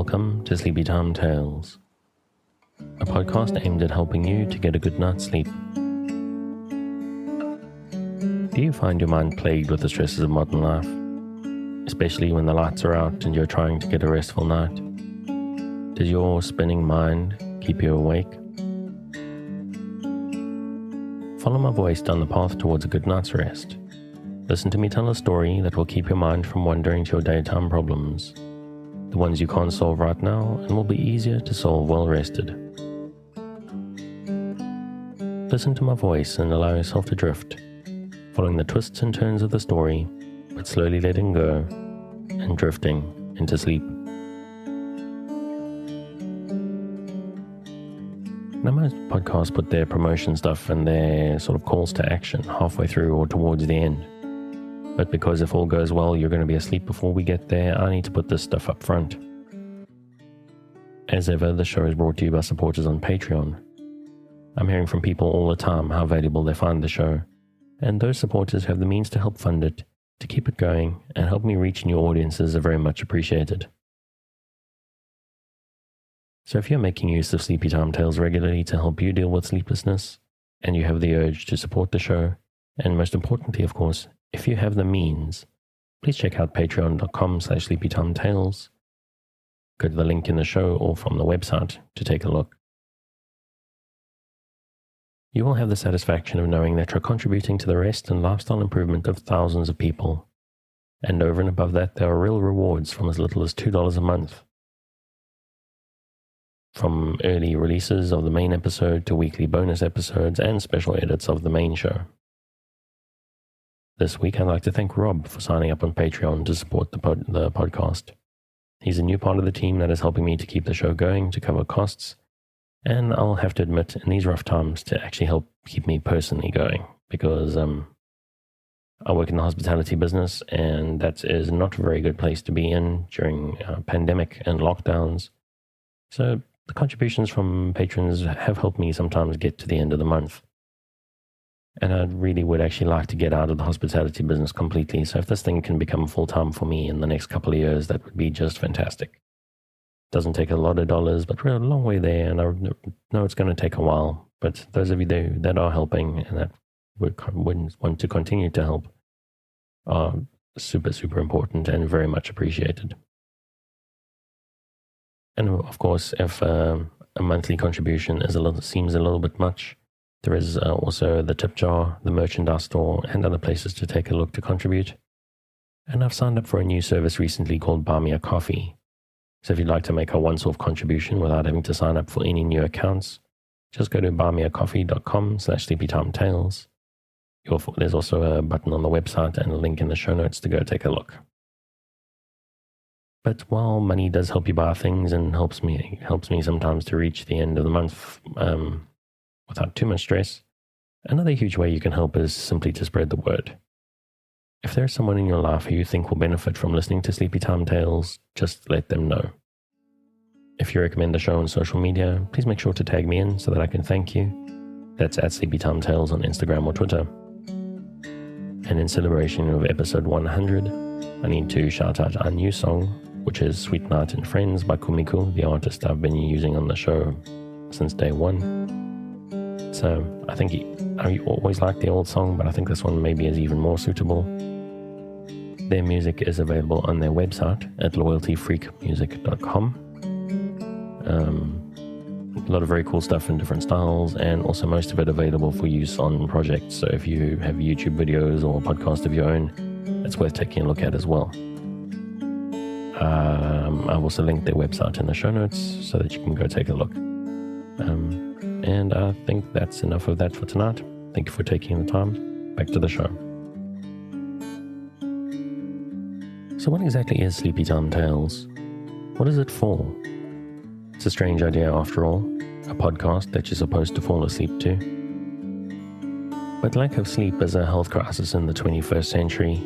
Welcome to Sleepy Time Tales, a podcast aimed at helping you to get a good night's sleep. Do you find your mind plagued with the stresses of modern life, especially when the lights are out and you're trying to get a restful night? Does your spinning mind keep you awake? Follow my voice down the path towards a good night's rest. Listen to me tell a story that will keep your mind from wandering to your daytime problems, the ones you can't solve right now and will be easier to solve well rested. Listen to my voice and allow yourself to drift, following the twists and turns of the story, but slowly letting go and drifting into sleep. Now, most podcasts put their promotion stuff and their sort of calls to action halfway through or towards the end. But because if all goes well, you're going to be asleep before we get there, I need to put this stuff up front. As ever, the show is brought to you by supporters on Patreon. I'm hearing from people all the time how valuable they find the show, and those supporters who have the means to help fund it, to keep it going, and help me reach new audiences are very much appreciated. So if you're making use of Sleepy Time Tales regularly to help you deal with sleeplessness, and you have the urge to support the show, and most importantly, of course, if you have the means, please check out patreon.com/sleepytimetales. Go to the link in the show or from the website to take a look. You will have the satisfaction of knowing that you're contributing to the rest and lifestyle improvement of thousands of people. And over and above that, there are real rewards from as little as $2 a month. From early releases of the main episode to weekly bonus episodes and special edits of the main show. This week, I'd like to thank Rob for signing up on Patreon to support the podcast. He's a new part of the team that is helping me to keep the show going, to cover costs, and I'll have to admit, in these rough times, to actually help keep me personally going, because I work in the hospitality business, and that is not a very good place to be in during pandemic and lockdowns. So the contributions from patrons have helped me sometimes get to the end of the month. And I really would actually like to get out of the hospitality business completely. So if this thing can become full-time for me in the next couple of years, that would be just fantastic. Doesn't take a lot of dollars, but we're a long way there. And I know it's going to take a while. But those of you that are helping and that would want to continue to help are super, super important and very much appreciated. And of course, if a monthly contribution seems a little bit much, there is also the tip jar, the merchandise store, and other places to take a look to contribute. And I've signed up for a new service recently called Buy Me a Coffee. So if you'd like to make a once-off contribution without having to sign up for any new accounts, just go to buymeacoffee.com/sleepytimetales. There's also a button on the website and a link in the show notes to go take a look. But while money does help you buy things and helps me sometimes to reach the end of the month, without too much stress, another huge way you can help is simply to spread the word. If there's someone in your life who you think will benefit from listening to Sleepy Time Tales, just let them know. If you recommend the show on social media, please make sure to tag me in so that I can thank you. That's at Sleepy Time Tales on Instagram or Twitter. And in celebration of episode 100, I need to shout out our new song, which is Sweet Night and Friends by Kumiku, the artist I've been using on the show since day one. So I think I always liked the old song, but I think this one maybe is even more suitable. Their music is available on their website at loyaltyfreakmusic.com. A lot of very cool stuff in different styles, and also most of it available for use on projects. So if you have YouTube videos or a podcast of your own, it's worth taking a look at as well. I've also linked their website in the show notes so that you can go take a look. And I think that's enough of that for tonight. Thank you for taking the time. Back to the show. So what exactly is Sleepy Time Tales? What is it for? It's a strange idea after all, a podcast that you're supposed to fall asleep to. But lack of sleep is a health crisis in the 21st century,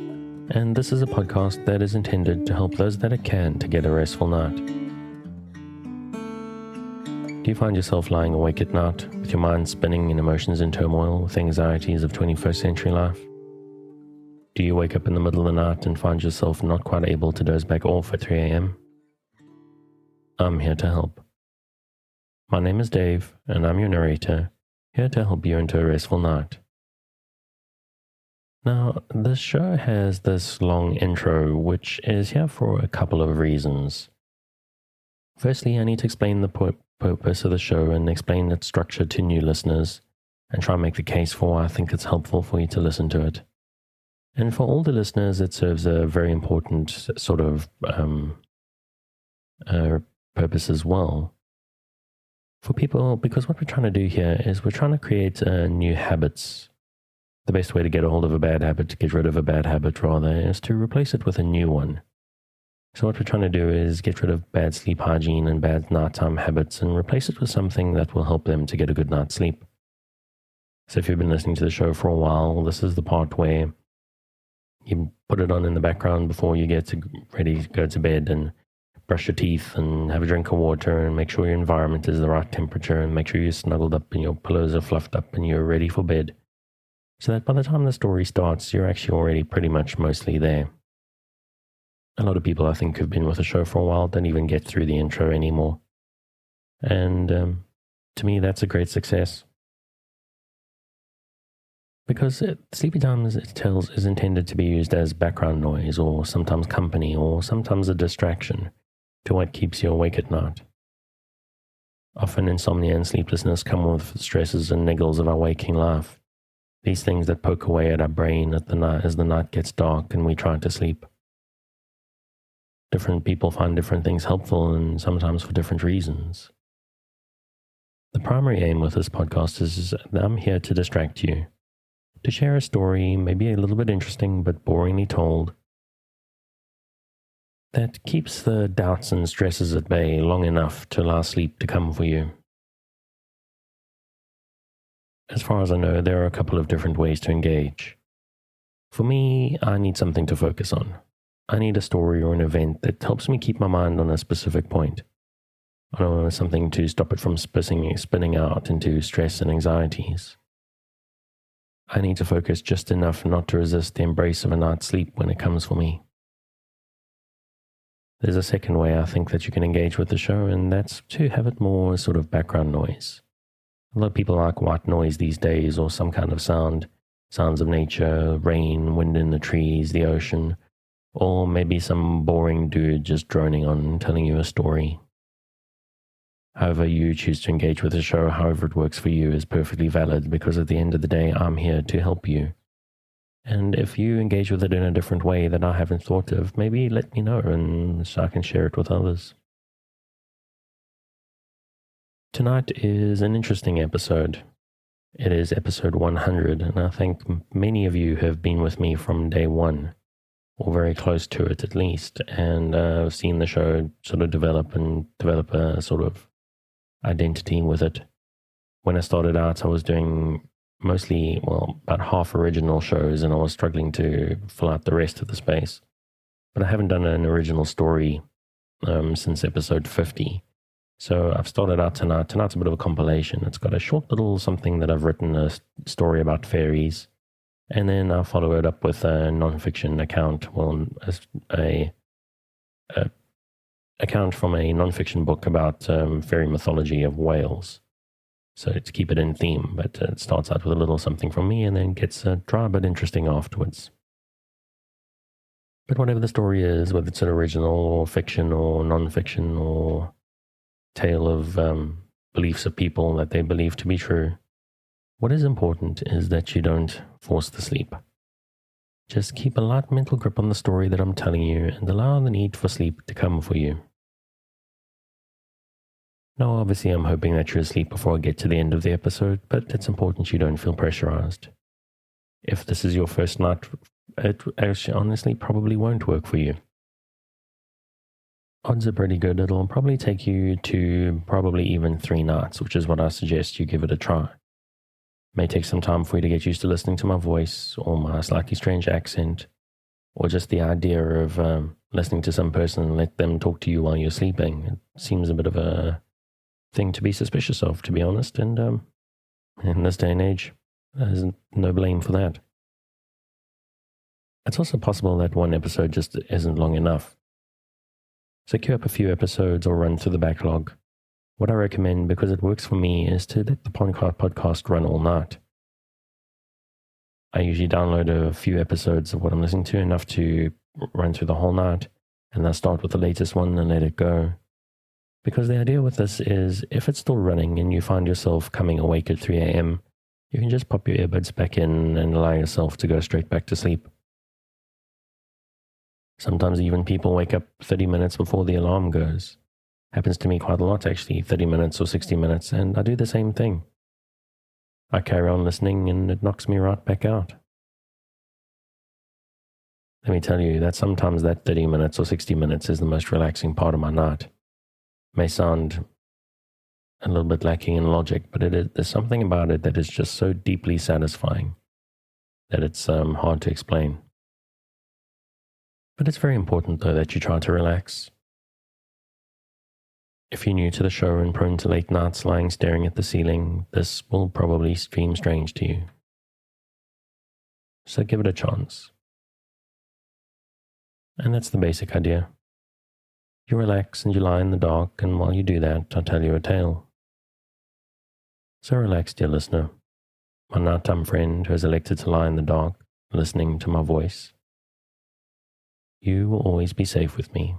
and this is a podcast that is intended to help those that it can to get a restful night. Do you find yourself lying awake at night with your mind spinning in emotions in turmoil with anxieties of 21st century life? Do you wake up in the middle of the night and find yourself not quite able to doze back off at 3 a.m.? I'm here to help. My name is Dave, and I'm your narrator, here to help you into a restful night. Now, this show has this long intro, which is here for a couple of reasons. Firstly, I need to explain the purpose of the show and explain its structure to new listeners, and try and make the case for why I think it's helpful for you to listen to it. And for all the listeners, it serves a very important sort of purpose as well. For people, because what we're trying to do here is we're trying to create new habits. The best way to get a hold of a bad habit, to get rid of a bad habit rather, is to replace it with a new one. So what we're trying to do is get rid of bad sleep hygiene and bad nighttime habits and replace it with something that will help them to get a good night's sleep. So if you've been listening to the show for a while, this is the part where you put it on in the background before you get ready to go to bed, and brush your teeth and have a drink of water and make sure your environment is the right temperature and make sure you're snuggled up and your pillows are fluffed up and you're ready for bed. So that by the time the story starts, you're actually already pretty much mostly there. A lot of people, I think, who've been with the show for a while don't even get through the intro anymore. And to me, that's a great success. Because Sleepy Times, it tells, is intended to be used as background noise, or sometimes company, or sometimes a distraction to what keeps you awake at night. Often insomnia and sleeplessness come with the stresses and niggles of our waking life. These things that poke away at our brain as the night gets dark and we try to sleep. Different people find different things helpful, and sometimes for different reasons. The primary aim with this podcast is that I'm here to distract you, to share a story, maybe a little bit interesting but boringly told, that keeps the doubts and stresses at bay long enough to allow sleep to come for you. As far as I know, there are a couple of different ways to engage. For me, I need something to focus on. I need a story or an event that helps me keep my mind on a specific point. I don't want something to stop it from spinning out into stress and anxieties. I need to focus just enough not to resist the embrace of a night's sleep when it comes for me. There's a second way I think that you can engage with the show, and that's to have it more sort of background noise. A lot of people like white noise these days, or some kind of sounds of nature, rain, wind in the trees, the ocean, or maybe some boring dude just droning on and telling you a story. However you choose to engage with the show, however it works for you, is perfectly valid, because at the end of the day, I'm here to help you. And if you engage with it in a different way that I haven't thought of, maybe let me know and so I can share it with others. Tonight is an interesting episode. It is episode 100, and I think many of you have been with me from day one, or very close to it at least, and I've seen the show sort of develop a sort of identity with it. When I started out, I was doing mostly, about half original shows, and I was struggling to fill out the rest of the space. But I haven't done an original story since episode 50. So I've started out tonight. Tonight's a bit of a compilation. It's got a short little something that I've written, a story about fairies, and then I'll follow it up with a non-fiction account, a account from a non-fiction book about fairy mythology of Wales. So to keep it in theme, but it starts out with a little something from me and then gets dry but interesting afterwards. But whatever the story is, whether it's an original or fiction or non-fiction or tale of beliefs of people that they believe to be true, what is important is that you don't force the sleep. Just keep a light mental grip on the story that I'm telling you and allow the need for sleep to come for you. Now, obviously, I'm hoping that you're asleep before I get to the end of the episode, but it's important you don't feel pressurized. If this is your first night, it actually honestly probably won't work for you. Odds are pretty good. It'll probably take you to probably even 3 nights, which is what I suggest you give it a try. May take some time for you to get used to listening to my voice or my slightly strange accent, or just the idea of listening to some person and let them talk to you while you're sleeping. It seems a bit of a thing to be suspicious of, to be honest, and in this day and age, there's no blame for that. It's also possible that one episode just isn't long enough. So queue up a few episodes or run through the backlog. What I recommend, because it works for me, is to let the podcast run all night. I usually download a few episodes of what I'm listening to, enough to run through the whole night, and then start with the latest one and let it go. Because the idea with this is, if it's still running and you find yourself coming awake at 3 a.m., you can just pop your earbuds back in and allow yourself to go straight back to sleep. Sometimes even people wake up 30 minutes before the alarm goes. Happens to me quite a lot, actually, 30 minutes or 60 minutes, and I do the same thing. I carry on listening and it knocks me right back out. Let me tell you that sometimes that 30 minutes or 60 minutes is the most relaxing part of my night. May sound a little bit lacking in logic, but there's something about it that is just so deeply satisfying that it's hard to explain. But it's very important, though, that you try to relax. If you're new to the show and prone to late nights lying staring at the ceiling, this will probably seem strange to you. So give it a chance. And that's the basic idea. You relax and you lie in the dark, and while you do that, I'll tell you a tale. So relax, dear listener, my nighttime friend who has elected to lie in the dark, listening to my voice. You will always be safe with me,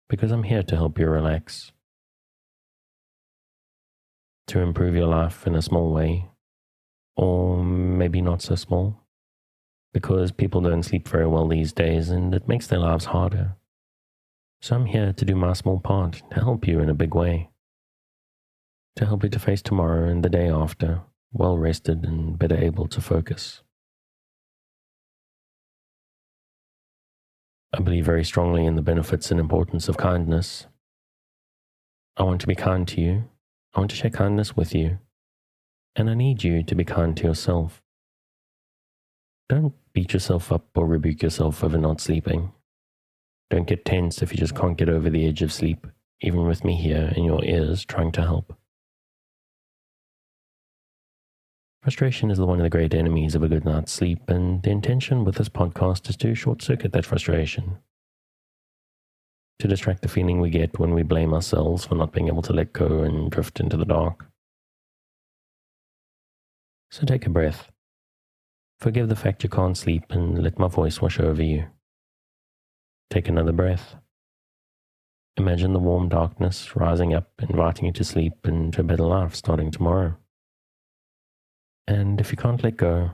because I'm here to help you relax. To improve your life in a small way, or maybe not so small, because people don't sleep very well these days and it makes their lives harder. So I'm here to do my small part to help you in a big way. To help you to face tomorrow and the day after, well rested and better able to focus. I believe very strongly in the benefits and importance of kindness. I want to be kind to you. I want to share kindness with you. And I need you to be kind to yourself. Don't beat yourself up or rebuke yourself over not sleeping. Don't get tense if you just can't get over the edge of sleep, even with me here in your ears trying to help. Frustration is one of the great enemies of a good night's sleep, and the intention with this podcast is to short-circuit that frustration. To distract the feeling we get when we blame ourselves for not being able to let go and drift into the dark. So take a breath. Forgive the fact you can't sleep and let my voice wash over you. Take another breath. Imagine the warm darkness rising up, inviting you to sleep and to a better life starting tomorrow. And if you can't let go,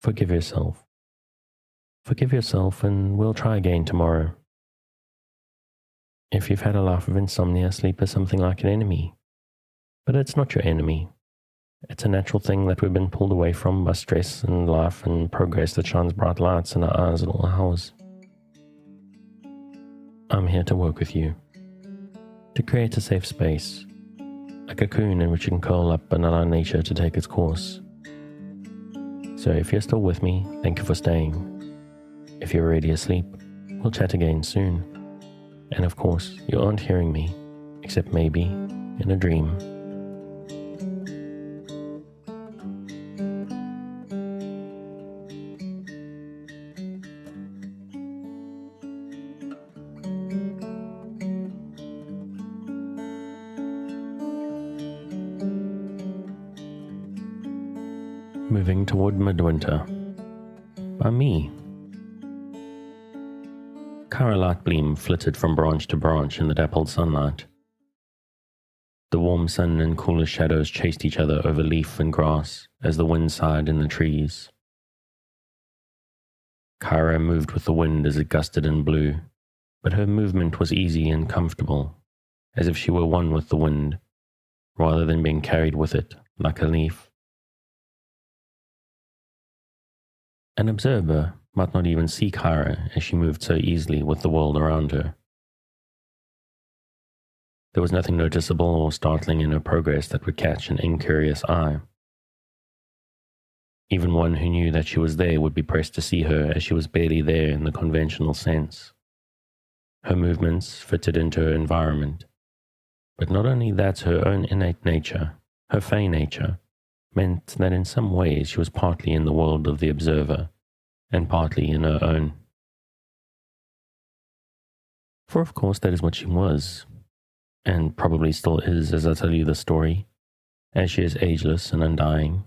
forgive yourself. Forgive yourself and we'll try again tomorrow. If you've had a life of insomnia, sleep is something like an enemy. But it's not your enemy. It's a natural thing that we've been pulled away from by stress and life and progress that shines bright lights in our eyes at all hours. I'm here to work with you, to create a safe space, a cocoon in which you can curl up and allow nature to take its course. So if you're still with me, thank you for staying. If you're already asleep, we'll chat again soon. And of course, you aren't hearing me, except maybe in a dream. Moving toward Midwinter by me. Cara Lightbeam flitted from branch to branch in the dappled sunlight. The warm sun and cooler shadows chased each other over leaf and grass as the wind sighed in the trees. Cara moved with the wind as it gusted and blew, but her movement was easy and comfortable, as if she were one with the wind, rather than being carried with it like a leaf. An observer might not even see Cara as she moved so easily with the world around her. There was nothing noticeable or startling in her progress that would catch an incurious eye. Even one who knew that she was there would be pressed to see her as she was barely there in the conventional sense. Her movements fitted into her environment, but not only that, her own innate nature, her fey nature, meant that in some ways she was partly in the world of the observer, and partly in her own. For of course that is what she was, and probably still is as I tell you the story, as she is ageless and undying.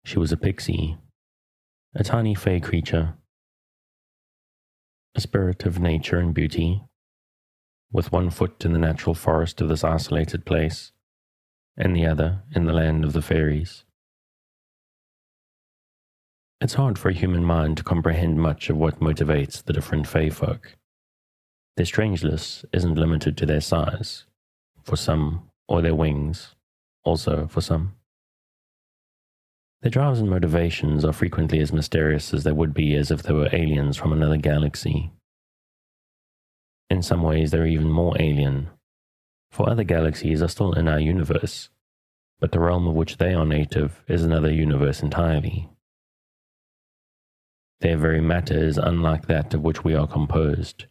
She was a pixie, a tiny fey creature, a spirit of nature and beauty, with one foot in the natural forest of this isolated place, and the other in the land of the fairies. It's hard for a human mind to comprehend much of what motivates the different fey folk. Their strangeness isn't limited to their size, for some, or their wings, also for some. Their drives and motivations are frequently as mysterious as they would be as if they were aliens from another galaxy. In some ways they're even more alien, for other galaxies are still in our universe, but the realm of which they are native is another universe entirely. Their very matter is unlike that of which we are composed,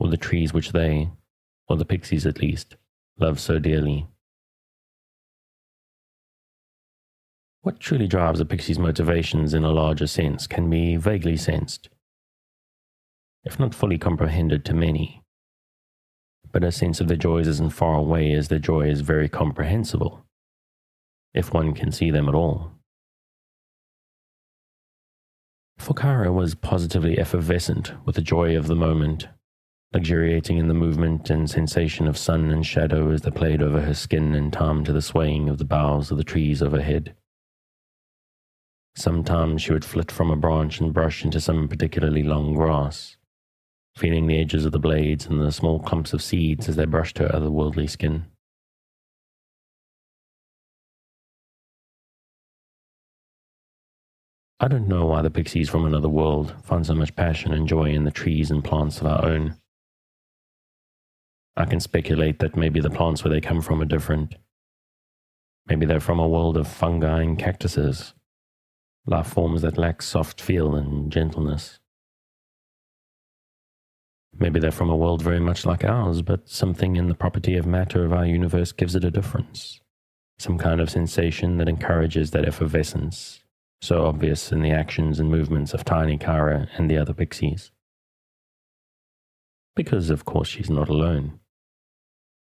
or the trees which they, or the pixies at least, love so dearly. What truly drives a pixie's motivations in a larger sense can be vaguely sensed, if not fully comprehended to many, but a sense of their joys isn't far away as their joy is very comprehensible, if one can see them at all. For Kara was positively effervescent with the joy of the moment, luxuriating in the movement and sensation of sun and shadow as they played over her skin in time to the swaying of the boughs of the trees overhead. Sometimes she would flit from a branch and brush into some particularly long grass, feeling the edges of the blades and the small clumps of seeds as they brushed her otherworldly skin. I don't know why the pixies from another world find so much passion and joy in the trees and plants of our own. I can speculate that maybe the plants where they come from are different. Maybe they're from a world of fungi and cactuses, life forms that lack soft feel and gentleness. Maybe they're from a world very much like ours, but something in the property of matter of our universe gives it a difference, some kind of sensation that encourages that effervescence, so obvious in the actions and movements of tiny Kara and the other pixies. Because, of course, she's not alone.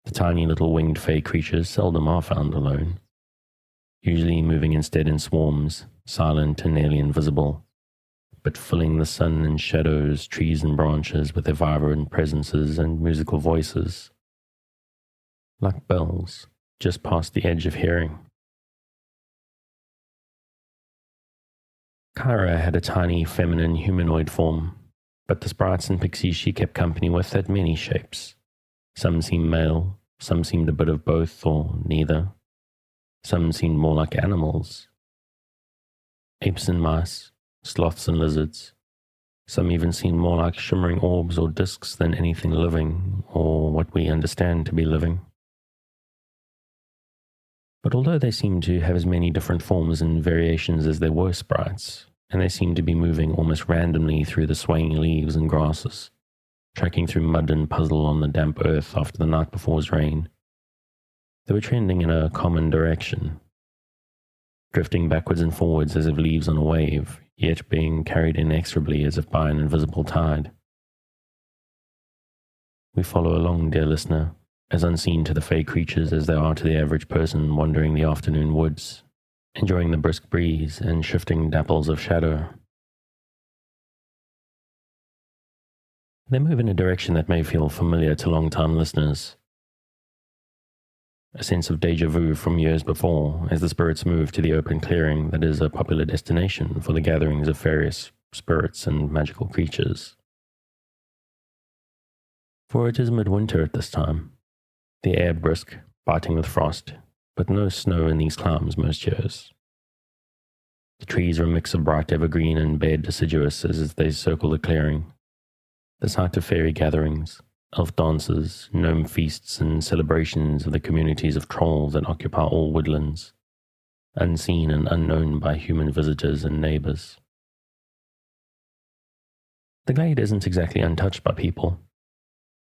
The tiny little winged fey creatures seldom are found alone, usually moving instead in swarms, silent and nearly invisible, but filling the sun and shadows, trees and branches with their vibrant presences and musical voices, like bells just past the edge of hearing. Kara had a tiny feminine humanoid form, but the sprites and pixies she kept company with had many shapes. Some seemed male, some seemed a bit of both or neither. Some seemed more like animals. Apes and mice, sloths and lizards. Some even seemed more like shimmering orbs or discs than anything living, or what we understand to be living. But although they seemed to have as many different forms and variations as there were sprites, and they seemed to be moving almost randomly through the swaying leaves and grasses, tracking through mud and puzzle on the damp earth after the night before's rain, they were trending in a common direction, drifting backwards and forwards as if leaves on a wave, yet being carried inexorably as if by an invisible tide. We follow along, dear listener, as unseen to the fey creatures as they are to the average person wandering the afternoon woods, enjoying the brisk breeze and shifting dapples of shadow. They move in a direction that may feel familiar to long-time listeners. A sense of déjà vu from years before as the spirits move to the open clearing that is a popular destination for the gatherings of various spirits and magical creatures. For it is midwinter at this time, the air brisk, biting with frost, but no snow in these climes most years. The trees are a mix of bright evergreen and bare deciduous as they circle the clearing, the site of fairy gatherings, elf dances, gnome feasts, and celebrations of the communities of trolls that occupy all woodlands, unseen and unknown by human visitors and neighbors. The glade isn't exactly untouched by people.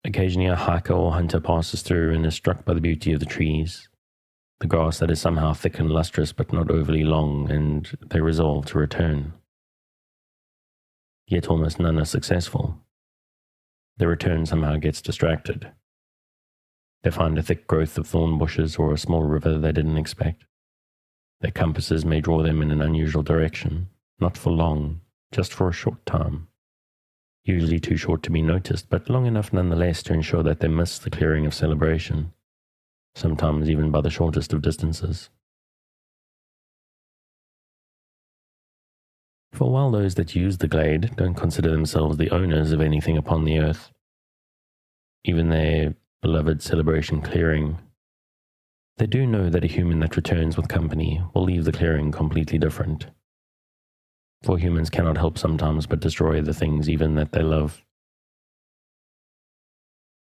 Occasionally a hiker or hunter passes through and is struck by the beauty of the trees, the grass that is somehow thick and lustrous but not overly long, and they resolve to return. Yet almost none are successful. their return somehow gets distracted. They find a thick growth of thorn bushes or a small river they didn't expect. Their compasses may draw them in an unusual direction, not for long, just for a short time. Usually too short to be noticed, but long enough nonetheless to ensure that they miss the clearing of celebration, sometimes even by the shortest of distances. For while those that use the glade don't consider themselves the owners of anything upon the earth, even their beloved celebration clearing, they do know that a human that returns with company will leave the clearing completely different. For humans cannot help sometimes but destroy the things even that they love.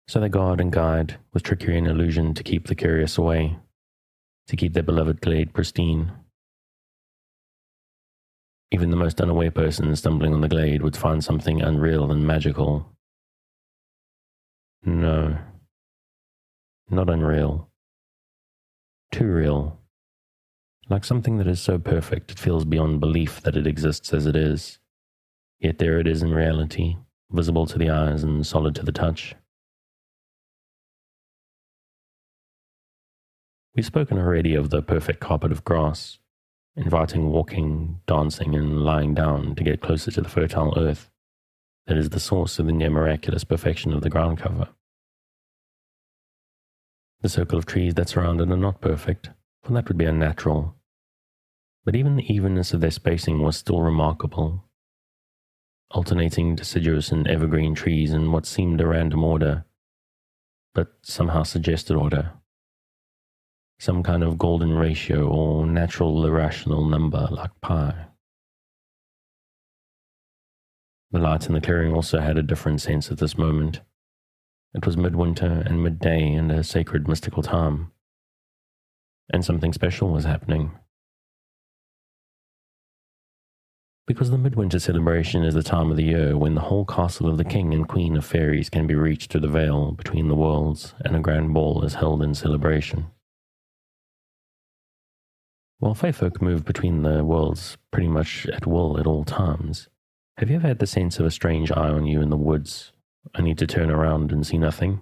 So they guard and guide with trickery and illusion to keep the curious away, to keep their beloved glade pristine. Even the most unaware person stumbling on the glade would find something unreal and magical. No, not unreal. Too real. Like something that is so perfect it feels beyond belief that it exists as it is. Yet there it is in reality, visible to the eyes and solid to the touch. We've spoken already of the perfect carpet of grass, inviting walking, dancing, and lying down to get closer to the fertile earth that is the source of the near miraculous perfection of the ground cover. The circle of trees that surround it are not perfect, for that would be unnatural. But even the evenness of their spacing was still remarkable. Alternating deciduous and evergreen trees in what seemed a random order, but somehow suggested order. Some kind of golden ratio or natural irrational number like pi. The light in the clearing also had a different sense at this moment. It was midwinter and midday and a sacred mystical time. And something special was happening. Because the midwinter celebration is the time of the year when the whole castle of the king and queen of fairies can be reached through the veil between the worlds, and a grand ball is held in celebration. While faefolk move between the worlds pretty much at will at all times, have you ever had the sense of a strange eye on you in the woods, only to turn around and see nothing?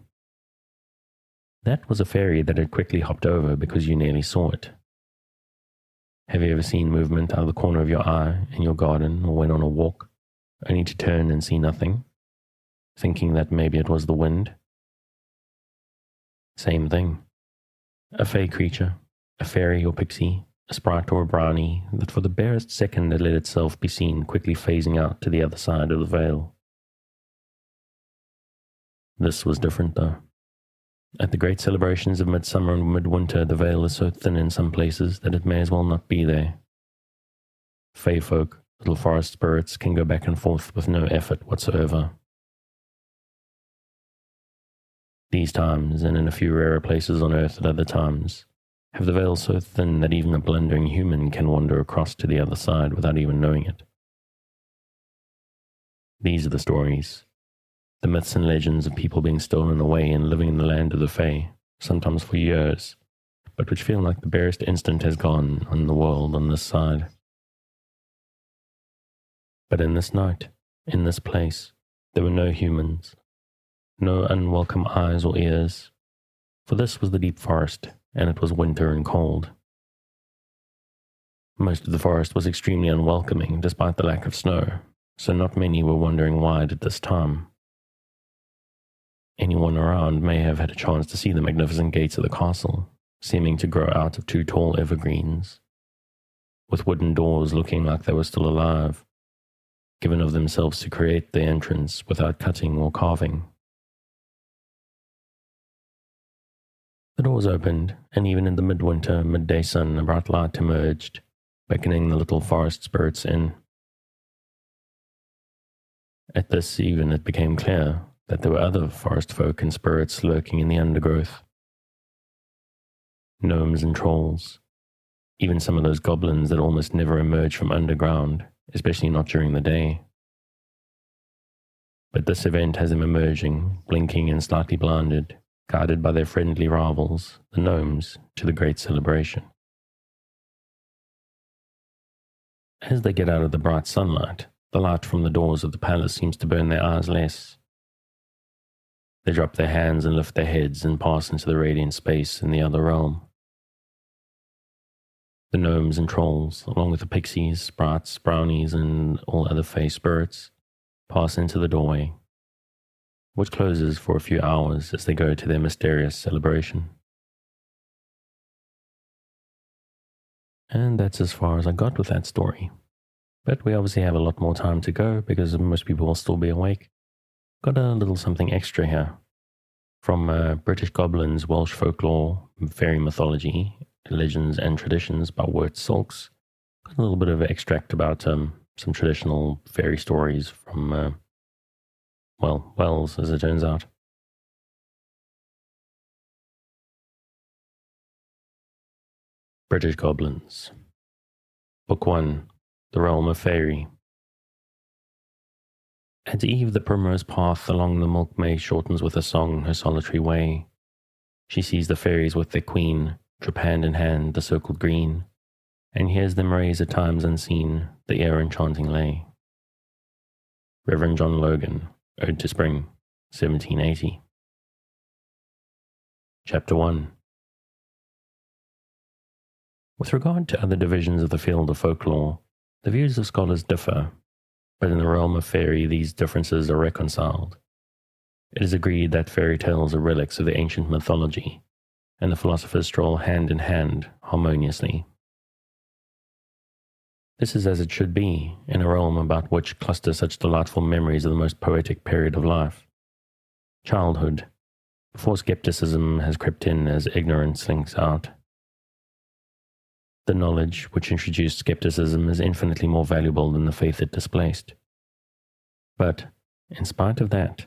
That was a fairy that had quickly hopped over because you nearly saw it. Have you ever seen movement out of the corner of your eye in your garden or when on a walk, only to turn and see nothing, thinking that maybe it was the wind? Same thing. A fey creature, a fairy or pixie, a sprite or a brownie that for the barest second had let itself be seen quickly phasing out to the other side of the veil. This was different though. At the great celebrations of midsummer and midwinter, the veil is so thin in some places that it may as well not be there. Fey folk, little forest spirits, can go back and forth with no effort whatsoever. These times, and in a few rarer places on earth at other times, have the veil so thin that even a blundering human can wander across to the other side without even knowing it. These are the stories. The myths and legends of people being stolen away and living in the land of the Fae, sometimes for years, but which feel like the barest instant has gone on the world on this side. But in this night, in this place, there were no humans, no unwelcome eyes or ears, for this was the deep forest, and it was winter and cold. Most of the forest was extremely unwelcoming despite the lack of snow, so not many were wandering wide at this time. Anyone around may have had a chance to see the magnificent gates of the castle, seeming to grow out of two tall evergreens, with wooden doors looking like they were still alive, given of themselves to create the entrance without cutting or carving. The doors opened, and even in the midwinter, midday sun, a bright light emerged, beckoning the little forest spirits in. At this even it became clear that there were other forest folk and spirits lurking in the undergrowth. Gnomes and trolls, even some of those goblins that almost never emerge from underground, especially not during the day. But this event has them emerging, blinking and slightly blinded, guided by their friendly rivals, the gnomes, to the great celebration. As they get out of the bright sunlight, the light from the doors of the palace seems to burn their eyes less. They drop their hands and lift their heads and pass into the radiant space in the other realm. The gnomes and trolls, along with the pixies, sprites, brownies, and all other fey spirits, pass into the doorway, which closes for a few hours as they go to their mysterious celebration. And that's as far as I got with that story. But we obviously have a lot more time to go because most people will still be awake. Got a little something extra here. From British Goblins, Welsh folklore, fairy mythology, legends and traditions by Wirt Silks. Got a little bit of an extract about some traditional fairy stories from, Wales, as it turns out. British Goblins. Book 1. The Realm of Fairy. At eve the primrose path along the milk may shortens with a song her solitary way. She sees the fairies with their queen trip hand in hand the circled green, and hears them raise at times unseen the air enchanting lay. Reverend John Logan, Ode to Spring, 1780. Chapter 1. With regard to other divisions of the field of folklore, the views of scholars differ, but in the realm of fairy these differences are reconciled. It is agreed that fairy tales are relics of the ancient mythology, and the philosophers stroll hand in hand harmoniously. This is as it should be, in a realm about which cluster such delightful memories of the most poetic period of life. Childhood, before skepticism has crept in as ignorance slinks out. The knowledge which introduced skepticism is infinitely more valuable than the faith it displaced. But, in spite of that,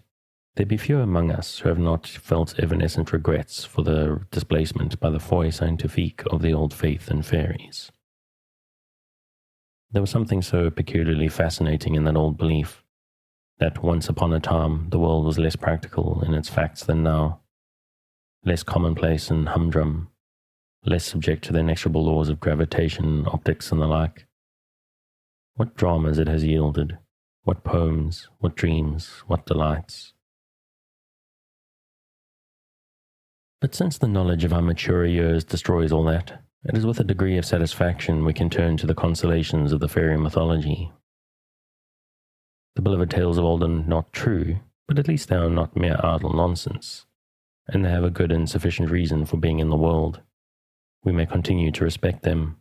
there be few among us who have not felt evanescent regrets for the displacement by the foi scientifique of the old faith in fairies. There was something so peculiarly fascinating in that old belief, that once upon a time the world was less practical in its facts than now, less commonplace and humdrum, less subject to the inexorable laws of gravitation, optics, and the like. What dramas it has yielded, what poems, what dreams, what delights. But since the knowledge of our maturer years destroys all that, it is with a degree of satisfaction we can turn to the consolations of the fairy mythology. The beloved tales of olden not true, but at least they are not mere idle nonsense, and they have a good and sufficient reason for being in the world. We may continue to respect them.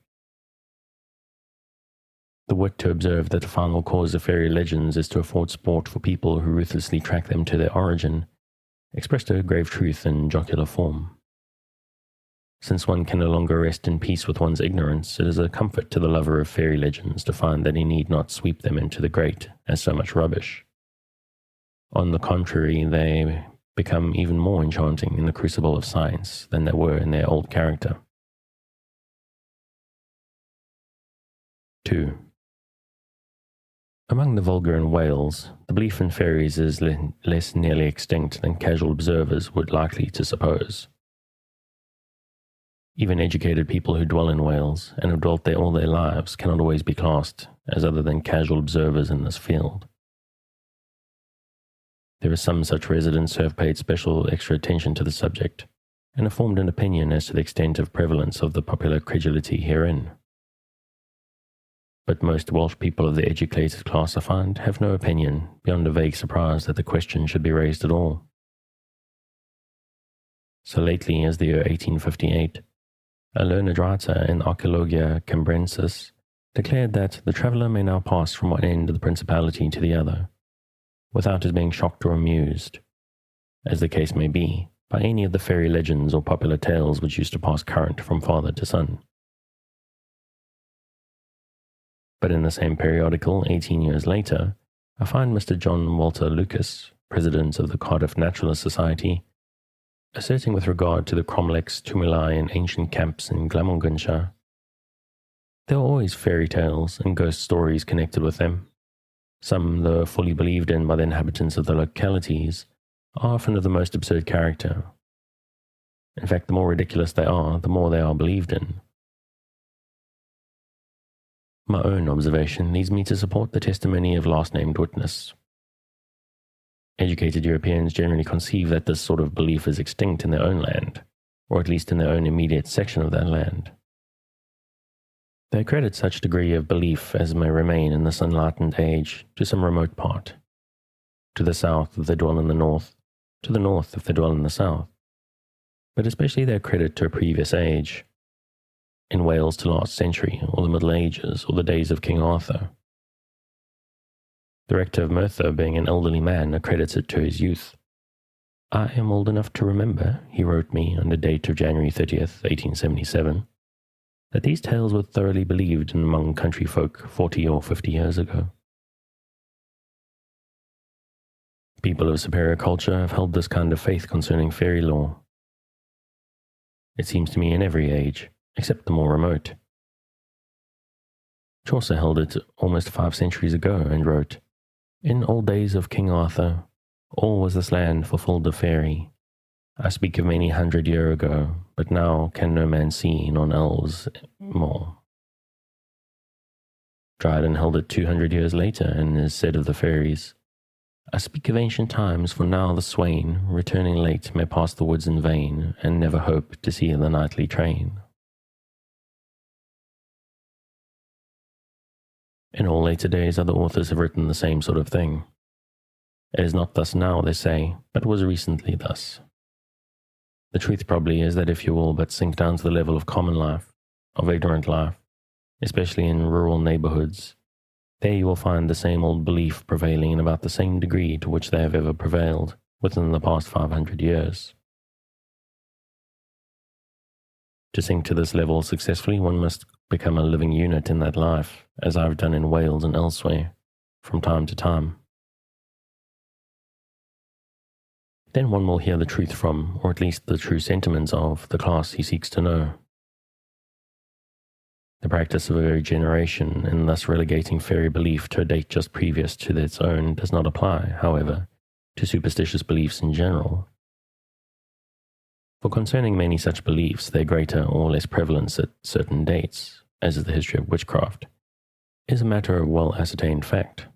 The wit to observe that the final cause of fairy legends is to afford sport for people who ruthlessly track them to their origin, expressed a grave truth in jocular form. Since one can no longer rest in peace with one's ignorance, it is a comfort to the lover of fairy legends to find that he need not sweep them into the grate as so much rubbish. On the contrary, they become even more enchanting in the crucible of science than they were in their old character. 2. Among the vulgar in Wales, the belief in fairies is less nearly extinct than casual observers would likely to suppose. Even educated people who dwell in Wales and have dwelt there all their lives cannot always be classed as other than casual observers in this field. There are some such residents who have paid special extra attention to the subject and have formed an opinion as to the extent of prevalence of the popular credulity herein. But most Welsh people of the educated class, I find, have no opinion beyond a vague surprise that the question should be raised at all. So lately as the year 1858, a learned writer in Archaeologia Cambrensis declared that the traveller may now pass from one end of the principality to the other, without his being shocked or amused, as the case may be, by any of the fairy legends or popular tales which used to pass current from father to son. But in the same periodical, 18 years later, I find Mr. John Walter Lucas, president of the Cardiff Naturalist Society, asserting with regard to the cromlechs, tumuli, and ancient camps in Glamorganshire, there are always fairy tales and ghost stories connected with them. Some, though fully believed in by the inhabitants of the localities, are often of the most absurd character. In fact, the more ridiculous they are, the more they are believed in. My own observation leads me to support the testimony of last-named witness. Educated Europeans generally conceive that this sort of belief is extinct in their own land, or at least in their own immediate section of that land. They accredit such degree of belief as may remain in this enlightened age to some remote part. To the south if they dwell in the north, to the north if they dwell in the south. But especially they accredit to a previous age, in Wales to last century, or the Middle Ages, or the days of King Arthur. The rector of Merthyr, being an elderly man, accredits it to his youth. I am old enough to remember, he wrote me under date of January 30th, 1877, that these tales were thoroughly believed among country folk 40 or 50 years ago. People of superior culture have held this kind of faith concerning fairy lore. It seems to me in every age, except the more remote. Chaucer held it almost 5 centuries ago and wrote, In old days of King Arthur, all was this land fulfilled of fairy. I speak of many 100 year ago, but now can no man see nor elves more. Dryden held it 200 years later and is said of the fairies, I speak of ancient times, for now the swain, returning late, may pass the woods in vain, and never hope to see the nightly train. In all later days other authors have written the same sort of thing. It is not thus now, they say, but was recently thus. The truth probably is that if you will but sink down to the level of common life, of ignorant life, especially in rural neighborhoods, there you will find the same old belief prevailing in about the same degree to which they have ever prevailed within the past 500 years. To sink to this level successfully, one must become a living unit in that life, as I have done in Wales and elsewhere, from time to time. Then one will hear the truth from, or at least the true sentiments of, the class he seeks to know. The practice of a very generation in thus relegating fairy belief to a date just previous to its own does not apply, however, to superstitious beliefs in general. For concerning many such beliefs, their greater or less prevalence at certain dates, as is the history of witchcraft, is a matter of well ascertained fact.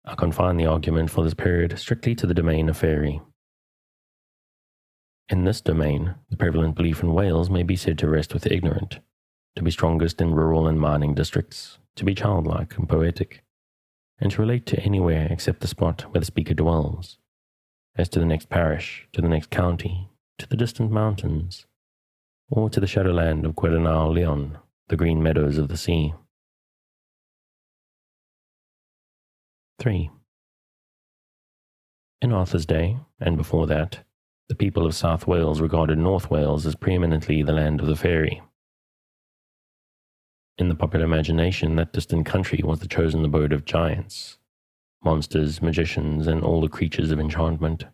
I confine the argument for this period strictly to the domain of fairy. In this domain, the prevalent belief in Wales may be said to rest with the ignorant, to be strongest in rural and mining districts, to be childlike and poetic, and to relate to anywhere except the spot where the speaker dwells, as to the next parish, to the next county, to the distant mountains, or to the shadowland of Gwernach Leon, the green meadows of the sea. 3. In Arthur's day, and before that, the people of South Wales regarded North Wales as preeminently the land of the fairy. In the popular imagination, that distant country was the chosen abode of giants, monsters, magicians, and all the creatures of enchantment.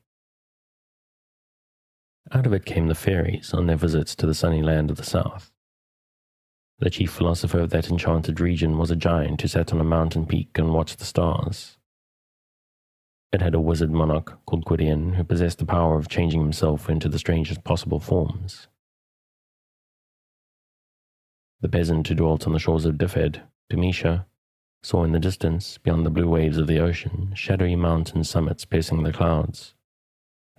Out of it came the fairies on their visits to the sunny land of the south. The chief philosopher of that enchanted region was a giant who sat on a mountain peak and watched the stars. It had a wizard monarch called Gwydion, who possessed the power of changing himself into the strangest possible forms. The peasant who dwelt on the shores of Dyfed, Demetia, saw in the distance, beyond the blue waves of the ocean, shadowy mountain summits piercing the clouds,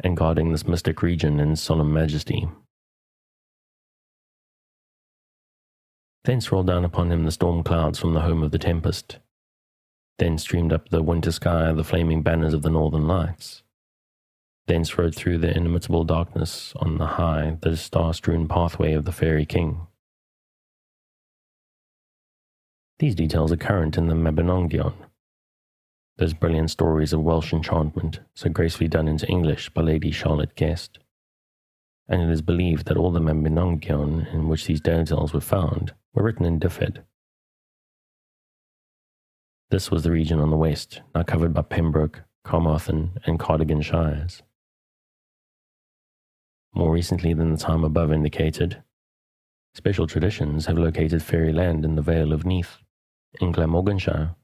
and guarding this mystic region in solemn majesty. Thence rolled down upon him the storm clouds from the home of the tempest. Then streamed up the winter sky the flaming banners of the northern lights. Thence rode through the inimitable darkness on the high, the star-strewn pathway of the fairy king. These details are current in the Mabinogion, those brilliant stories of Welsh enchantment so gracefully done into English by Lady Charlotte Guest. And it is believed that all the Mabinogion in which these details were found were written in Dyfed. This was the region on the west, now covered by Pembroke, Carmarthen, and Cardigan shires. More recently than the time above indicated, special traditions have located fairyland in the Vale of Neath, in Glamorganshire.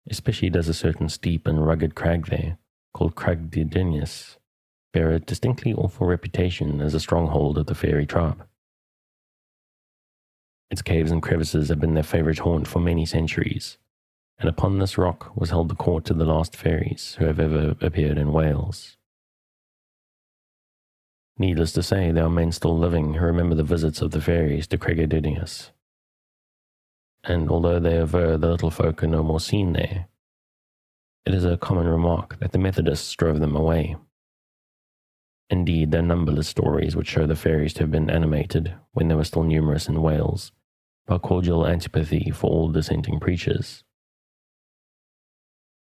Especially does a certain steep and rugged crag there, called Crag Didinius, bear a distinctly awful reputation as a stronghold of the fairy tribe. Its caves and crevices have been their favourite haunt for many centuries, and upon this rock was held the court of the last fairies who have ever appeared in Wales. Needless to say, there are men still living who remember the visits of the fairies to Cregedunius. And although they aver the little folk are no more seen there, it is a common remark that the Methodists drove them away. Indeed, there are numberless stories which show the fairies to have been animated, when they were still numerous in Wales, by cordial antipathy for all dissenting preachers.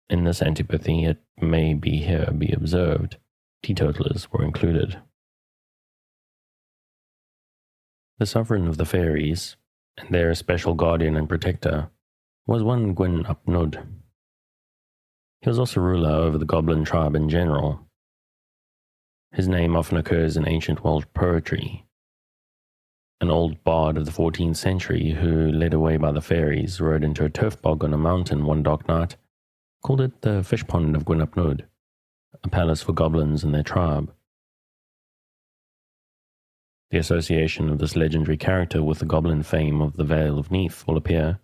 In this antipathy, it may be observed, teetotalers were included. The sovereign of the fairies, and their especial guardian and protector, was one Gwyn ap Nudd. He was also ruler over the Goblin tribe in general. His name often occurs in ancient Welsh poetry. An old bard of the 14th century who, led away by the fairies, rode into a turf bog on a mountain one dark night, called it the fish pond of Gwyn ap Nudd, a palace for goblins and their tribe. The association of this legendary character with the goblin fame of the Vale of Neath will appear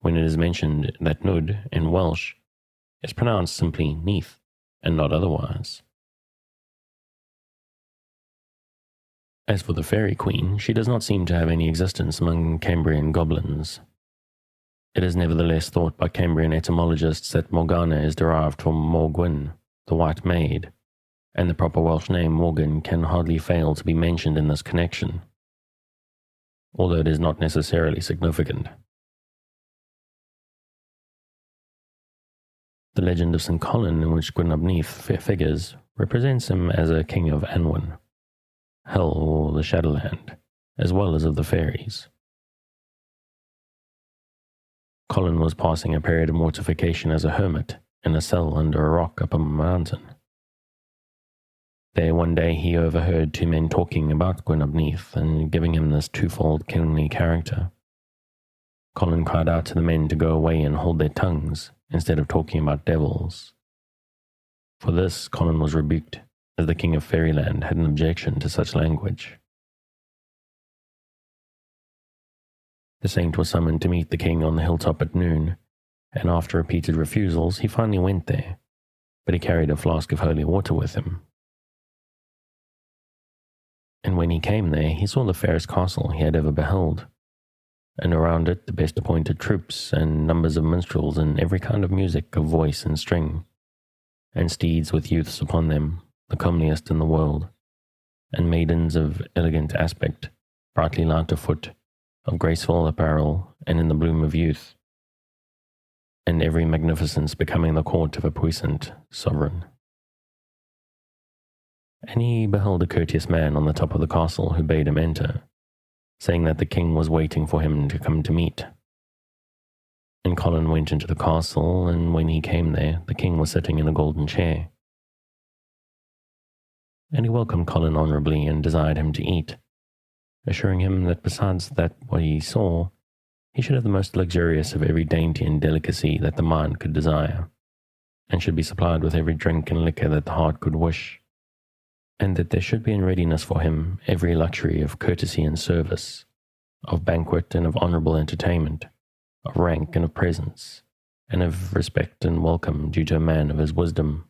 when it is mentioned that Nudd, in Welsh, is pronounced simply Neath, and not otherwise. As for the fairy queen, she does not seem to have any existence among Cambrian goblins. It is nevertheless thought by Cambrian etymologists that Morgana is derived from Morgwyn, the white maid, and the proper Welsh name Morgan can hardly fail to be mentioned in this connection, although it is not necessarily significant. The legend of St. Colin, in which Gwyn ap Nudd figures, represents him as a king of Anwen, Hell or the Shadowland, as well as of the fairies. Colin was passing a period of mortification as a hermit in a cell under a rock up a mountain. There one day he overheard two men talking about Gwyn ap Nudd and giving him this twofold kingly character. Colin cried out to the men to go away and hold their tongues, instead of talking about devils. For this, Colin was rebuked, as the king of Fairyland had an objection to such language. The saint was summoned to meet the king on the hilltop at noon, and after repeated refusals, he finally went there, but he carried a flask of holy water with him. And when he came there, he saw the fairest castle he had ever beheld, and around it the best appointed troops and numbers of minstrels in every kind of music of voice and string, and steeds with youths upon them, the comeliest in the world, and maidens of elegant aspect, brightly light of foot, of graceful apparel, and in the bloom of youth, and every magnificence becoming the court of a puissant sovereign. And he beheld a courteous man on the top of the castle who bade him enter, saying that the king was waiting for him to come to meet. And Colin went into the castle, and when he came there, the king was sitting in a golden chair. And he welcomed Colin honourably and desired him to eat, assuring him that besides that what he saw, he should have the most luxurious of every dainty and delicacy that the mind could desire, and should be supplied with every drink and liquor that the heart could wish, and that there should be in readiness for him every luxury of courtesy and service, of banquet and of honourable entertainment, of rank and of presence, and of respect and welcome due to a man of his wisdom.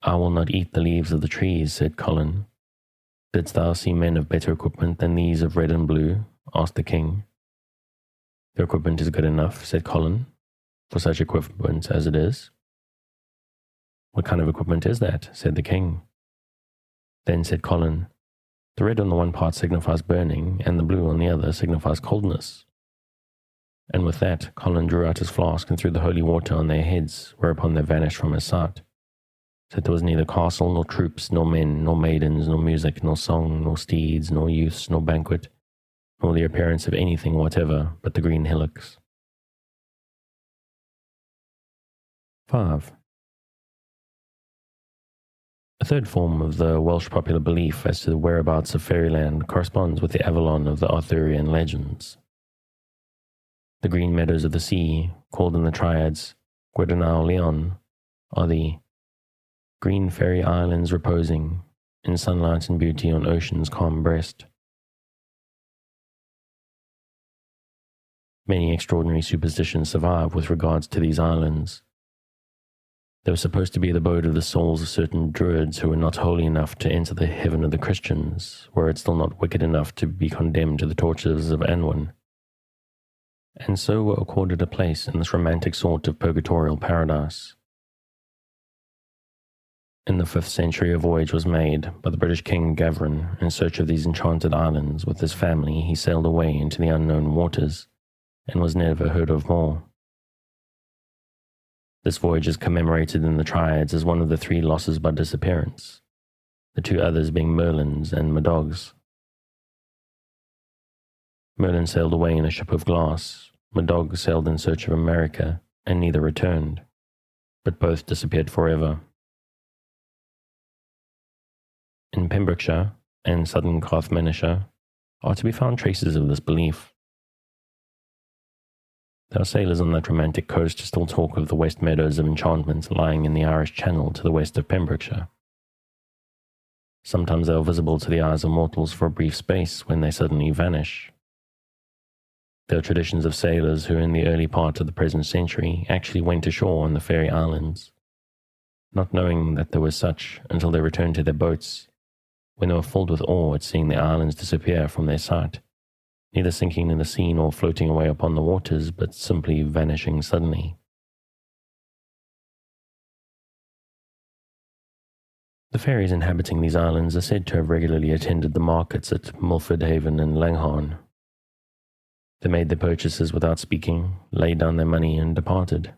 "I will not eat the leaves of the trees," said Colin. "Didst thou see men of better equipment than these of red and blue?" asked the king. "Their equipment is good enough," said Colin, "for such equipment as it is." "What kind of equipment is that?" said the king. Then said Colin, "The red on the one part signifies burning, and the blue on the other signifies coldness." And with that, Colin drew out his flask and threw the holy water on their heads, whereupon they vanished from his sight. So there was neither castle, nor troops, nor men, nor maidens, nor music, nor song, nor steeds, nor youths, nor banquet, nor the appearance of anything whatever but the green hillocks. 5. A third form of the Welsh popular belief as to the whereabouts of fairyland corresponds with the Avalon of the Arthurian legends. The green meadows of the sea, called in the triads Gwydanau Leon, are the green fairy islands reposing in sunlight and beauty on ocean's calm breast. Many extraordinary superstitions survive with regards to these islands. They were supposed to be the abode of the souls of certain druids who were not holy enough to enter the heaven of the Christians, were it still not wicked enough to be condemned to the tortures of Anwen, and so were accorded a place in this romantic sort of purgatorial paradise. In the 5th century, a voyage was made by the British King Gavrin in search of these enchanted islands. With his family, he sailed away into the unknown waters, and was never heard of more. This voyage is commemorated in the triads as one of the 3 losses by disappearance, the 2 others being Merlin's and Madog's. Merlin sailed away in a ship of glass, Madog sailed in search of America, and neither returned, but both disappeared forever. In Pembrokeshire and southern Carmarthenshire are to be found traces of this belief. There are sailors on that romantic coast who still talk of the west meadows of enchantment lying in the Irish Channel to the west of Pembrokeshire. Sometimes they are visible to the eyes of mortals for a brief space when they suddenly vanish. There are traditions of sailors who in the early part of the present century actually went ashore on the Fairy Islands, not knowing that there were such until they returned to their boats, when they were filled with awe at seeing the islands disappear from their sight, neither sinking in the sea nor floating away upon the waters, but simply vanishing suddenly. The fairies inhabiting these islands are said to have regularly attended the markets at Milford Haven and Langhorne. They made their purchases without speaking, laid down their money, and departed,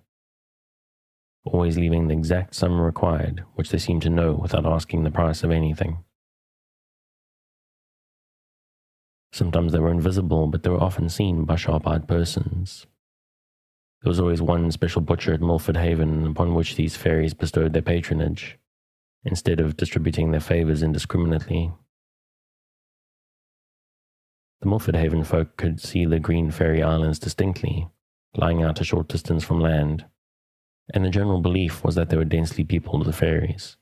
always leaving the exact sum required, which they seemed to know without asking the price of anything. Sometimes they were invisible, but they were often seen by sharp-eyed persons. There was always one special butcher at Milford Haven upon which these fairies bestowed their patronage, instead of distributing their favours indiscriminately. The Milford Haven folk could see the green fairy islands distinctly, lying out a short distance from land, and the general belief was that they were densely peopled with fairies.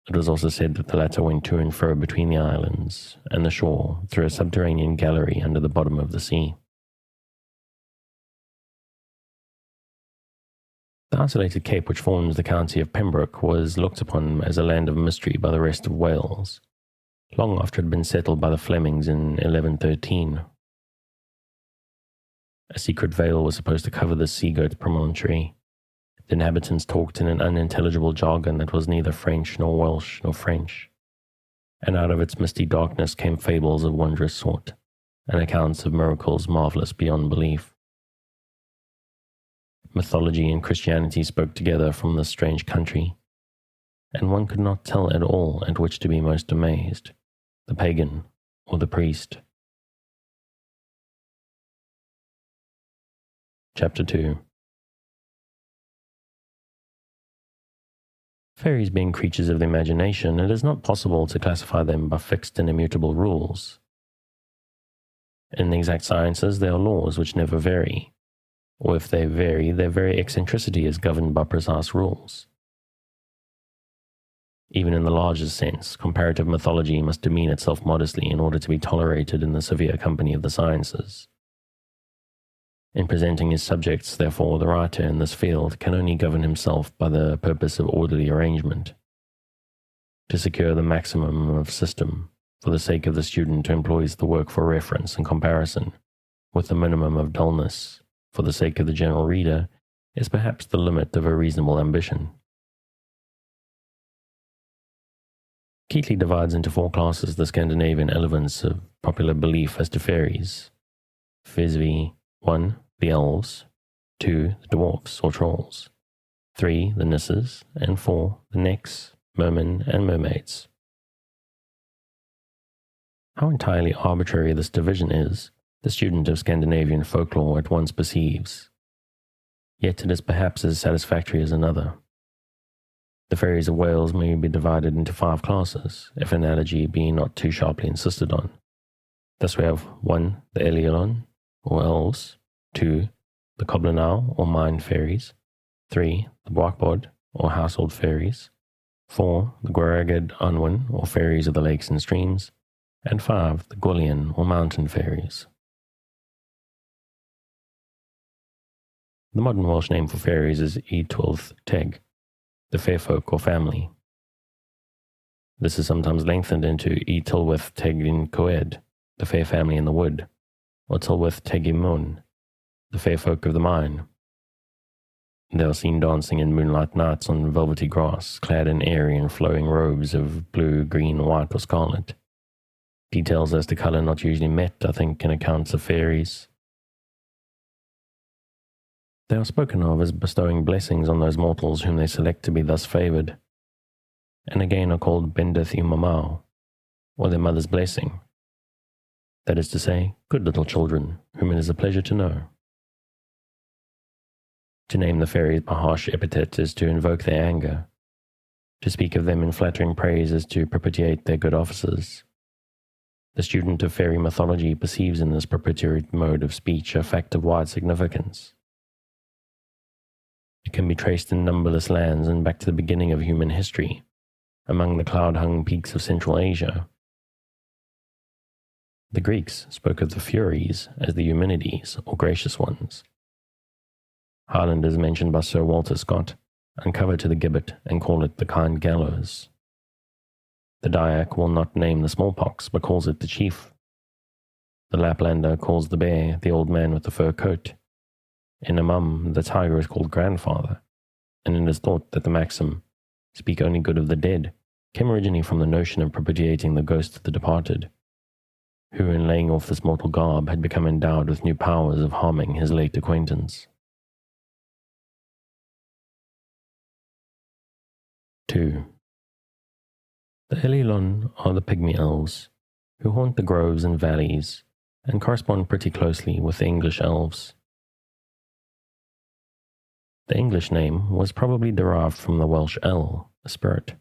It was also said that the latter went to and fro between the islands and the shore through a subterranean gallery under the bottom of the sea. The isolated cape which forms the county of Pembroke was looked upon as a land of mystery by the rest of Wales, long after it had been settled by the Flemings in 1113. A secret veil was supposed to cover the sea-girt promontory. The inhabitants talked in an unintelligible jargon that was neither French nor Welsh nor French, and out of its misty darkness came fables of wondrous sort, and accounts of miracles marvelous beyond belief. Mythology and Christianity spoke together from this strange country, and one could not tell at all at which to be most amazed, the pagan or the priest. Chapter 2. Fairies being creatures of the imagination, it is not possible to classify them by fixed and immutable rules. In the exact sciences, there are laws which never vary, or if they vary, their very eccentricity is governed by precise rules. Even in the largest sense, comparative mythology must demean itself modestly in order to be tolerated in the severe company of the sciences. In presenting his subjects, therefore, the writer in this field can only govern himself by the purpose of orderly arrangement, to secure the maximum of system, for the sake of the student who employs the work for reference and comparison, with the minimum of dullness, for the sake of the general reader, is perhaps the limit of a reasonable ambition. Keatley divides into 4 classes the Scandinavian elements of popular belief as to fairies. Viz. 1. The elves, 2. The dwarfs or trolls, 3. The nisses, and 4. The necks, mermen, and mermaids. How entirely arbitrary this division is, the student of Scandinavian folklore at once perceives. Yet it is perhaps as satisfactory as another. The fairies of Wales may be divided into 5 classes, if analogy be not too sharply insisted on. Thus we have 1. The Eliolon, or elves, 2. The Coblenau, or mine fairies, 3. The Boakbod, or household fairies, 4. The Gwaragad Anwen, or fairies of the lakes and streams, and 5. The Gorlian, or mountain fairies. The modern Welsh name for fairies is Twelfth Teg, the fair folk or family. This is sometimes lengthened into Tylwyth Teg yn Coed, the fair family in the wood, or Tylwyth Teg y Mwn, the fair folk of the mine. They are seen dancing in moonlight nights on velvety grass, clad in airy and flowing robes of blue, green, white, or scarlet. Details as to colour not usually met, I think, in accounts of fairies. They are spoken of as bestowing blessings on those mortals whom they select to be thus favoured, and again are called Bendith y Mamau, or their mother's blessing. That is to say, good little children, whom it is a pleasure to know. To name the fairies by harsh epithet is to invoke their anger. To speak of them in flattering praise is to propitiate their good offices. The student of fairy mythology perceives in this propitiatory mode of speech a fact of wide significance. It can be traced in numberless lands and back to the beginning of human history, among the cloud-hung peaks of Central Asia. The Greeks spoke of the Furies as the Eumenides, or gracious ones. Highlanders mentioned by Sir Walter Scott uncover to the gibbet and call it the kind gallows. The Dyak will not name the smallpox, but calls it the chief. The Laplander calls the bear the old man with the fur coat. In Amum, the tiger is called grandfather, and it is thought that the maxim, speak only good of the dead, came originally from the notion of propitiating the ghost of the departed, who in laying off this mortal garb had become endowed with new powers of harming his late acquaintance. 2. The Elilon are the pygmy elves, who haunt the groves and valleys, and correspond pretty closely with the English elves. The English name was probably derived from the Welsh el, a spirit,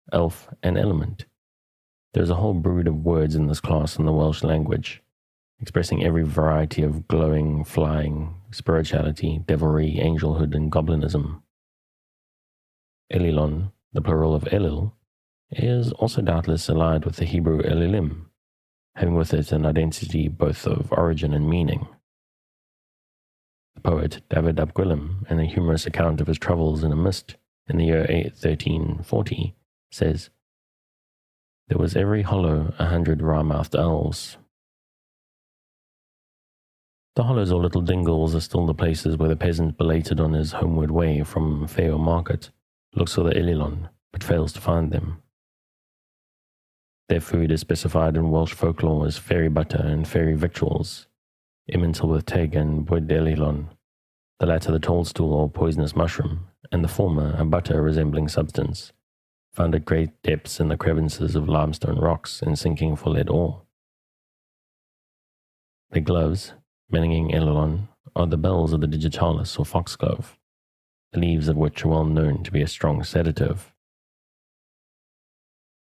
elf, and element. There is a whole brood of words in this class in the Welsh language, expressing every variety of glowing, flying, spirituality, devilry, angelhood, and goblinism. Elilon, the plural of Elil, is also doubtless allied with the Hebrew Elilim, having with it an identity both of origin and meaning. The poet David ap Gwilym, in a humorous account of his travels in a mist in the year 1340, says, "There was every hollow 100 wry-mouthed elves." The hollows or little dingles are still the places where the peasant belated on his homeward way from fair or market looks for the Elilon, but fails to find them. Their food is specified in Welsh folklore as fairy butter and fairy victuals, Tylwyth Teg and Bwyd Elilon, the latter the toadstool or poisonous mushroom, and the former a butter-resembling substance, found at great depths in the crevices of limestone rocks and sinking for lead ore. Their gloves, Meninging Elilon, are the bells of the digitalis or foxglove, the leaves of which are well known to be a strong sedative.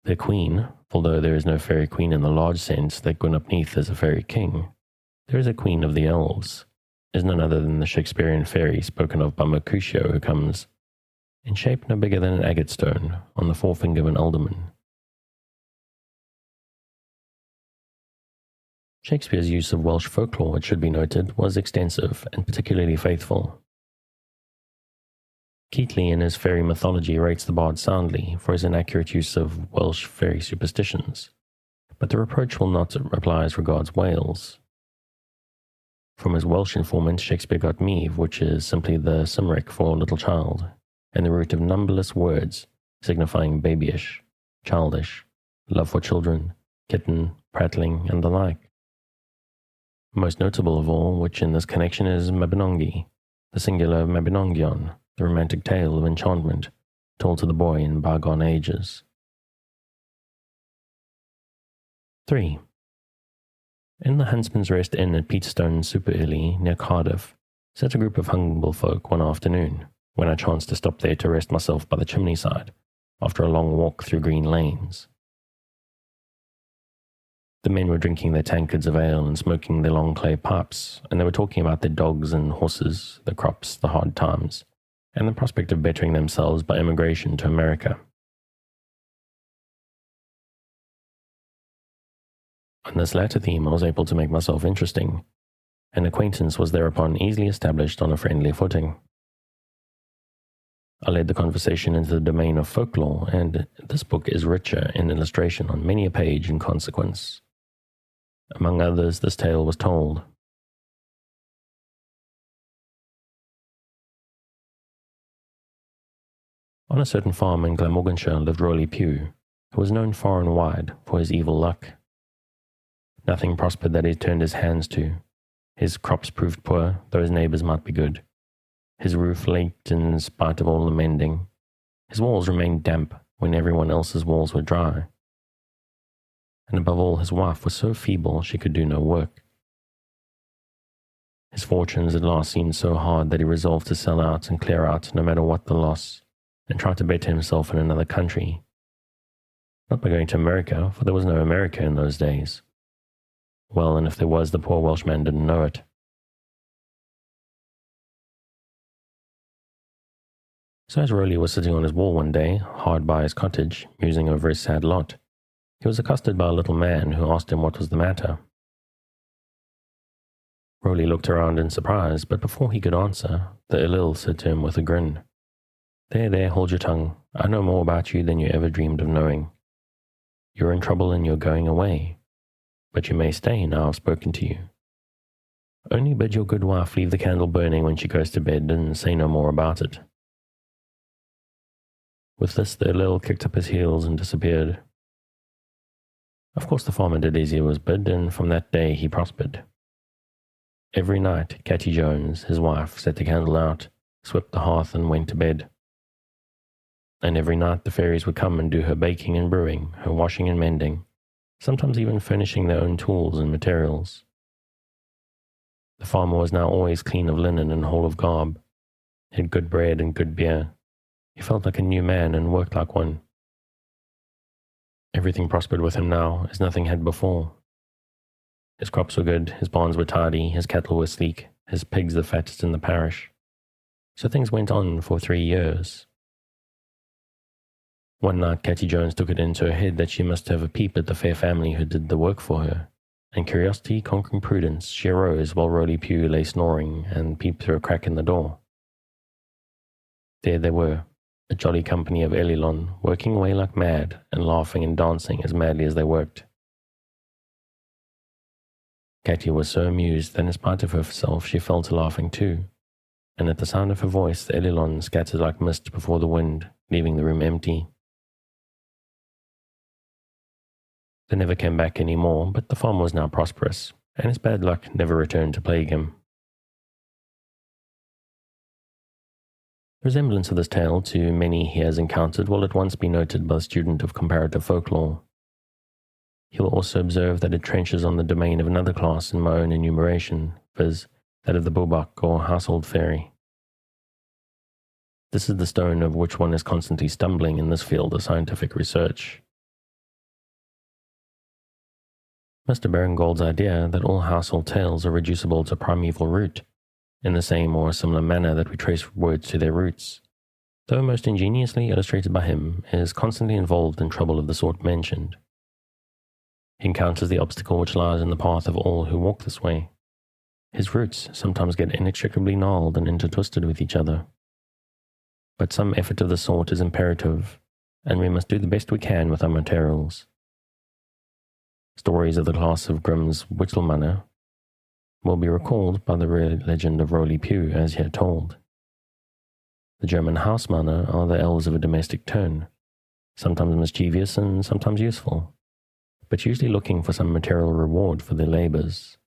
Their queen, although there is no fairy queen in the large sense that Gwynap Neath is a fairy king, there is a queen of the elves, is none other than the Shakespearean fairy spoken of by Mercutio, who comes, in shape no bigger than an agate stone, on the forefinger of an alderman. Shakespeare's use of Welsh folklore, it should be noted, was extensive and particularly faithful. Keatley in his fairy mythology rates the bard soundly for his inaccurate use of Welsh fairy superstitions, but the reproach will not apply as regards Wales. From his Welsh informant, Shakespeare got Meve, which is simply the Cymric for little child, and the root of numberless words signifying babyish, childish, love for children, kitten, prattling, and the like. Most notable of all, which in this connection is Mabinogi, the singular Mabinongion, the romantic tale of enchantment told to the boy in bygone ages. 3. In the Huntsman's Rest Inn at Peterstone Super Ely, near Cardiff, sat a group of humble folk one afternoon, when I chanced to stop there to rest myself by the chimney side, after a long walk through green lanes. The men were drinking their tankards of ale and smoking their long clay pipes, and they were talking about their dogs and horses, the crops, the hard times, and the prospect of bettering themselves by emigration to America. On this latter theme I was able to make myself interesting, An acquaintance was thereupon easily established on a friendly footing. I led the conversation into the domain of folklore, and this book is richer in illustration on many a page in consequence. Among others, this tale was told. On a certain farm in Glamorganshire lived Rolly Pugh, who was known far and wide for his evil luck. Nothing prospered that he turned his hands to. His crops proved poor, though his neighbours might be good. His roof leaked in spite of all the mending. His walls remained damp when everyone else's walls were dry. And above all, his wife was so feeble she could do no work. His fortunes at last seemed so hard that he resolved to sell out and clear out no matter what the loss, and try to better himself in another country. Not by going to America, for there was no America in those days. Well, and if there was, the poor Welshman didn't know it. So as Rolly was sitting on his wall one day, hard by his cottage, musing over his sad lot, he was accosted by a little man who asked him what was the matter. Rolly looked around in surprise, but before he could answer, the Illil said to him with a grin, There, hold your tongue. I know more about you than you ever dreamed of knowing. You're in trouble and you're going away, but you may stay now I've spoken to you. Only bid your good wife leave the candle burning when she goes to bed and say no more about it." With this, the Illil kicked up his heels and disappeared. Of course the farmer did as he was bid, and from that day he prospered. Every night, Catty Jones, his wife, set the candle out, swept the hearth and went to bed. And every night the fairies would come and do her baking and brewing, her washing and mending, sometimes even furnishing their own tools and materials. The farmer was now always clean of linen and whole of garb. He had good bread and good beer. He felt like a new man and worked like one. Everything prospered with him now, as nothing had before. His crops were good, his barns were tidy, his cattle were sleek, his pigs the fattest in the parish. So things went on for 3 years. One night Catty Jones took it into her head that she must have a peep at the fair family who did the work for her, and curiosity conquering prudence, she arose while Rolly Pugh lay snoring and peeped through a crack in the door. There they were, a jolly company of Elilon, working away like mad and laughing and dancing as madly as they worked. Catty was so amused that in spite of herself she fell to laughing too, and at the sound of her voice the Elilon scattered like mist before the wind, leaving the room empty. They never came back any more, but the farm was now prosperous, and his bad luck never returned to plague him. The resemblance of this tale to many he has encountered will at once be noted by the student of comparative folklore. He will also observe that it trenches on the domain of another class in my own enumeration, viz., that of the Bobak or household fairy. This is the stone of which one is constantly stumbling in this field of scientific research. Mr. Baringold's idea that all household tales are reducible to primeval root, in the same or similar manner that we trace words to their roots, though most ingeniously illustrated by him, is constantly involved in trouble of the sort mentioned. He encounters the obstacle which lies in the path of all who walk this way. His roots sometimes get inextricably gnarled and intertwisted with each other. But some effort of the sort is imperative, and we must do the best we can with our materials. Stories of the class of Grimm's Wittelmanner will be recalled by the legend of Rolly Pugh as here told. The German Hausmanner are the elves of a domestic turn, sometimes mischievous and sometimes useful, but usually looking for some material reward for their labours.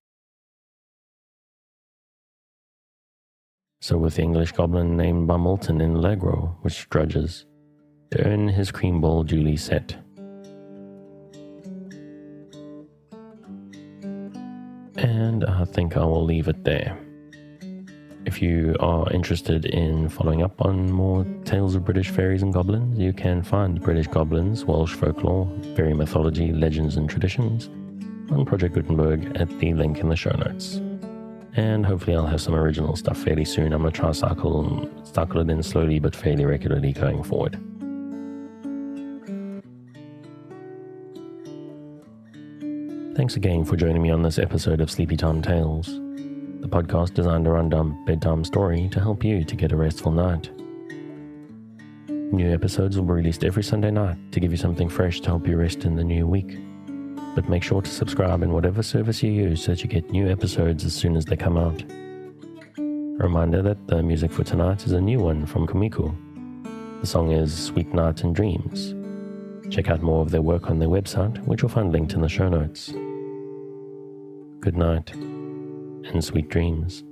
So with the English goblin named by Milton in Allegro, which drudges, to earn his cream bowl duly set. And I think I will leave it there. If you are interested in following up on more tales of British fairies and goblins, you can find British Goblins, Welsh folklore, fairy mythology, legends and traditions on Project Gutenberg at the link in the show notes. And hopefully I'll have some original stuff fairly soon. I'm going to try to cycle it in slowly but fairly regularly going forward. Thanks again for joining me on this episode of Sleepy Time Tales. the podcast designed around a bedtime story to help you to get a restful night. New episodes will be released every Sunday night to give you something fresh to help you rest in the new week. But make sure to subscribe in whatever service you use so that you get new episodes as soon as they come out. A reminder that the music for tonight is a new one from Kumiko. The song is Sweet Night and Dreams. Check out more of their work on their website, which you'll find linked in the show notes. Good night, and sweet dreams.